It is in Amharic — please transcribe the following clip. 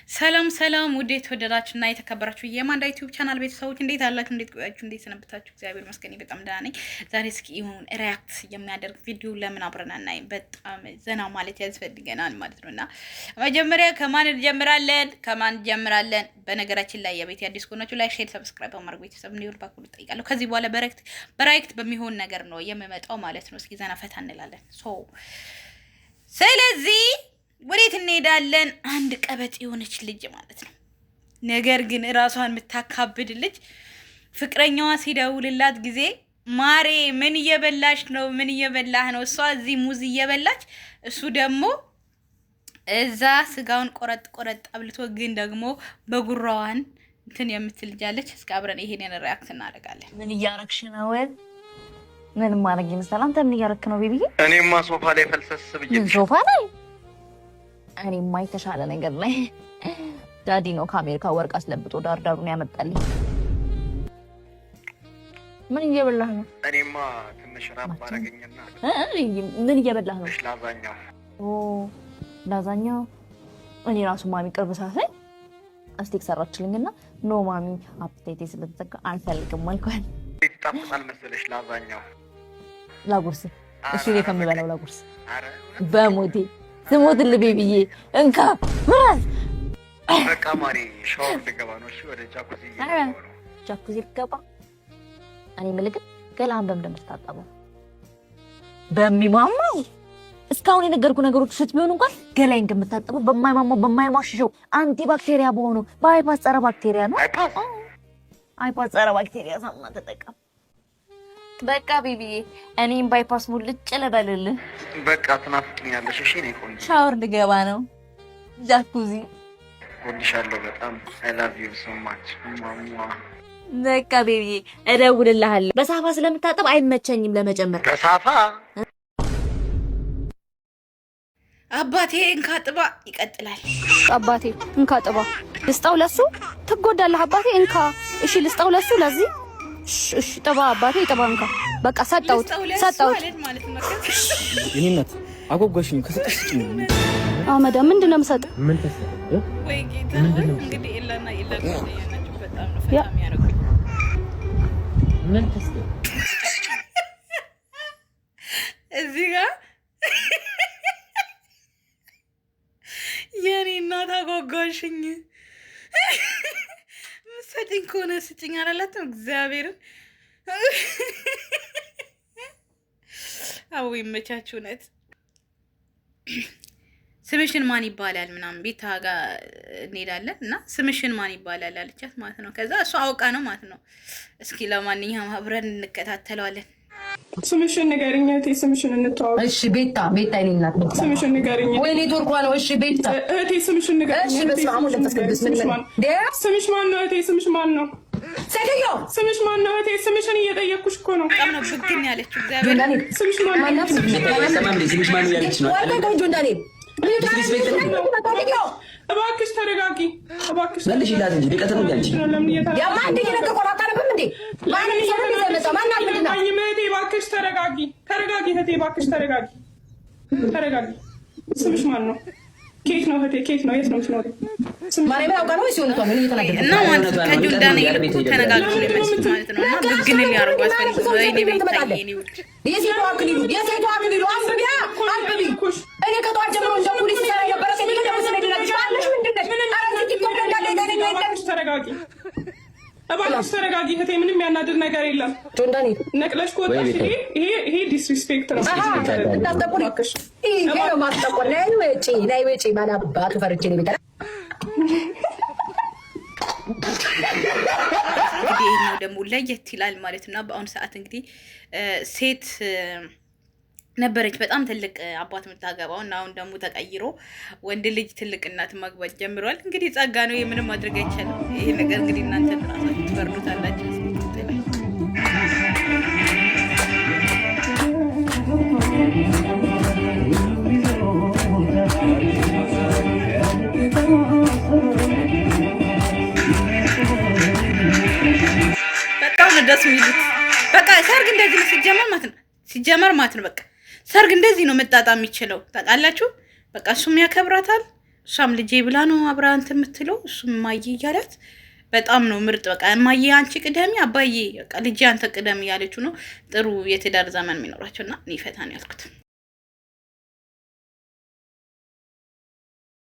ሰላም ሰላም ውዴት ወደዳችሁና የተከበራችሁ የማንዳ ዩቲዩብ ቻናል ቤተሰቦች እንዴት አላችሁ? እንዴት ቆያችሁ? እንዴት ሰነበታችሁ? እግዚአብሔር ይመስገን በጣም ደህና ነኝ። ዛሬ እስኪ ይሁን ሪያክት የሚያደርግ ቪዲዮ ለምን አብረን አናይም? በጣም ዘና ማለት ያስፈልገናል ማለት ነውና መጀመሪያ ከማን እንጀምራለን? በነገራችን ላይ የቤት አዲስ ከሆናችሁ ላይክ፣ ሼር፣ ሰብስክራይብ በማድረግ ቤተሰብ እንዲሆን ባክሉ ጠይቃለሁ። ከዚህ በኋላ በራይክት በሚሆን ነገር ነው የምመጣው ማለት ነው። እስኪ ዘና ፈታ እንላለን። ስለዚህ ወዴት እንሄዳለን? አንድ ቀበጥ የሆነች ልጅ ማለት ነው። ነገር ግን ራሷን የምታካብድ ልጅ ፍቅረኛዋ ሲደውልላት ጊዜ ማሬ ምን እየበላሽ ነው? ምን እየበላህ ነው? እሷ እዚህ ሙዝ እየበላች እሱ ደግሞ እዛ ስጋውን ቆረጥ አብልቶ ግን ደግሞ በጉራዋን እንትን የምትልጃለች። እስከ አብረን ይሄንን ሪአክት እናደርጋለን። ምን እያረክሽ ነው? ምን ማድረግ ይመስላል? አንተ ምን እያረክ ነው ቤቢዬ? እኔማ ሶፋ ላይ ፈልሰስ ብዬ ሶፋ ላይ እኔማ የተሻለ ነገር ላይ ዳዲ ነው ከአሜሪካ ወርቅ አስለብጦ ዳርዳሩን ያመጣልኝ። ምን እየበላህ ነው? እኔማ ትንሽ ራብ አደረገኝና ምን እየበላህ ነው? ላዛኛው። ላዛኛው እኔ ራሱ ማሚ ቅርብ ሰዓት ላይ አስቴክ ሰራችልኝና ኖ ማሚ አፕታይቴ ስለተዘጋ አልፈልግም አልኳት። ይጣፍጣል መሰለሽ ላዛኛው? ላጉርስ እሺ እኔ ከምበላው ላጉርስ በሞቴ ስሞትልህ ቤቢዬ እንካ ምራስ በቃ ማሪ ሻወር ልገባ ነው። እሺ ወደ ጃኩዚ ልገባ። እኔ የምልህ ግን ገላህን በምን እንደምትታጠበው በሚማማው እስካሁን የነገርኩ ነገሮች ውስጥ ቢሆኑ እንኳን ገላይን ከምታጠበው በማይማማው በማይሟሽሸው አንቲ ባክቴሪያ በሆነው በአይፓስ ጸረ ባክቴሪያ ነው። አይፓስ ጸረ ባክቴሪያ ሳሙና ተጠቀም። በቃ ቤቢዬ እኔም ባይፓስ ሙልጭ ልበልልህ። በቃ ትናፍቅኛለሽ። እሺ እኔ ቆንጆ ሻወር ልገባ ነው። ጃኩዚ ወድሻለሁ በጣም I love you so much ማማ። በቃ ቤቢዬ እደውልልሃለሁ። በሳፋ ስለምታጠብ አይመቸኝም ለመጨመር። በሳፋ አባቴ እንካጥባ ይቀጥላል። አባቴ እንካጥባ ልስጣው ለሱ ትጎዳለህ። አባቴ እንካ እሺ ልስጣው ለሱ ለዚህ እሺ ጥባ አባቴ ጥባ እንካ በቃ ሰጣውት ይሄነት አጎጓሽኝ ከሰጠሽ ስጭኝ። አመዳ ምንድነው የምሰጥ? ምን ተሰጠ ወይ ጌታ እንግዲህ ኢላና ያናችሁ በጣም ነው ፈታ የሚያደርጉኝ። ምን ተሰጠ እዚህ ጋር የኔ እናት አጓጓሽኝ ሰጥኝ ከሆነ ስጭኝ አላላትም። እግዚአብሔርን አው ይመቻችሁ። እውነት ስምሽን ማን ይባላል ምናምን ቤታ ጋር እንሄዳለን እና ስምሽን ማን ይባላል አለቻት ማለት ነው። ከዛ እሷ አውቃ ነው ማለት ነው። እስኪ ለማንኛውም አብረን እንከታተለዋለን። ስምሽን ንገሪኝ እህቴ፣ ስምሽን እንተዋወቅ። እሺ ቤታ የኔ እናት ነው። ስምሽን ንገሪኝ። ወይኔ ቱርኳ ነው። እሺ ቤታ እህቴ ስምሽን ንገሪኝ። እሺ በስመ አብ ወወልድ ወመንፈስ ቅዱስ። ስምሽ ማን ነው እህቴ? ስምሽ ማን ነው? ሰገዮ ስምሽ ማን ነው እህቴ? ስምሽን እየጠየኩሽ እኮ ነው። በጣም ነው ብግን ያለችው። እግዚአብሔር ስምሽ ማን ነው? ስምሽ ማን ነው ያለች ነው? እባክሽ ተረጋጊ። እባክሽ መልሽ ይላል እንጂ ቢቀጥሉ እንጂ ያማንዴ ነገር ቆራጣለብም እንዴ ማንም ሰው ይዘመጣ ማናል ምንድነው? እህቴ እባክሽ ተረጋጊ። እህቴ እባክሽ ተረጋጊ። ስምሽ ማን ነው? ኬት ነው እህቴ? ኬት ነው? የት ነው የምትኖሪው? ማርያም ያውቃ ነው ወይስ የሆነቷ ምን እየተናገረ እና ማለት ከጁን ዳንኤል እኮ ተነጋግረው ነው የሚመስሉት ማለት ነው። እና ብግን ሊያደርጉ አስፈልጉ ወይ እኔ ቤት ታየኝ ነው የሴቷ አክሊሉ አንብቢያ አንብቢ። እኔ ከጧት ጀምሮ እንደው ፖሊስ ሰራ ነበር። ከዚህ ደግሞ ስለደረግሽ አለሽ ምንድነው? አራንቺ ቲክቶክ እንዳለ ተረጋጊ። እባክሽ ተረጋጊ እህቴ፣ ምንም ያናድድ ነገር የለም። ጆን ዳንኤል ነቅለሽ ከወጣሽ ይሄ ዲስሪስፔክት ነው። እንዳትጠቁልሽ ይሄ ነው ማስጠቆል። ላይ ወጪ ባላባቱ ፈርቼ ነው ቤታ እንግዲህ ይሄኛው ደግሞ ለየት ይላል ማለት ነው። በአሁኑ ሰዓት እንግዲህ ሴት ነበረች በጣም ትልቅ አባት የምታገባው እና አሁን ደግሞ ተቀይሮ ወንድ ልጅ ትልቅ እናት ማግባት ጀምሯል። እንግዲህ ጸጋ ነው፣ የምንም ማድረግ አይቻልም። ይሄ ነገር እንግዲህ እናንተ ራሳችሁ ትፈርዱታላችሁ። በጣም ነው ደስ የሚሉት። በቃ ሰርግ እንደዚህ ነው ሲጀመር ማለት ነው። በቃ ሰርግ እንደዚህ ነው መጣጣም የሚችለው ታውቃላችሁ። በቃ እሱም ያከብራታል እሷም ልጄ ብላ ነው አብራ እንትን የምትለው፣ እሱም እማዬ እያላት በጣም ነው ምርጥ። በቃ እማዬ አንቺ ቅደሚ፣ አባዬ በቃ ልጄ አንተ ቅደም እያለችው ነው። ጥሩ የትዳር ዘመን የሚኖራቸው እና እኔ ፈታ ነው ያልኩት።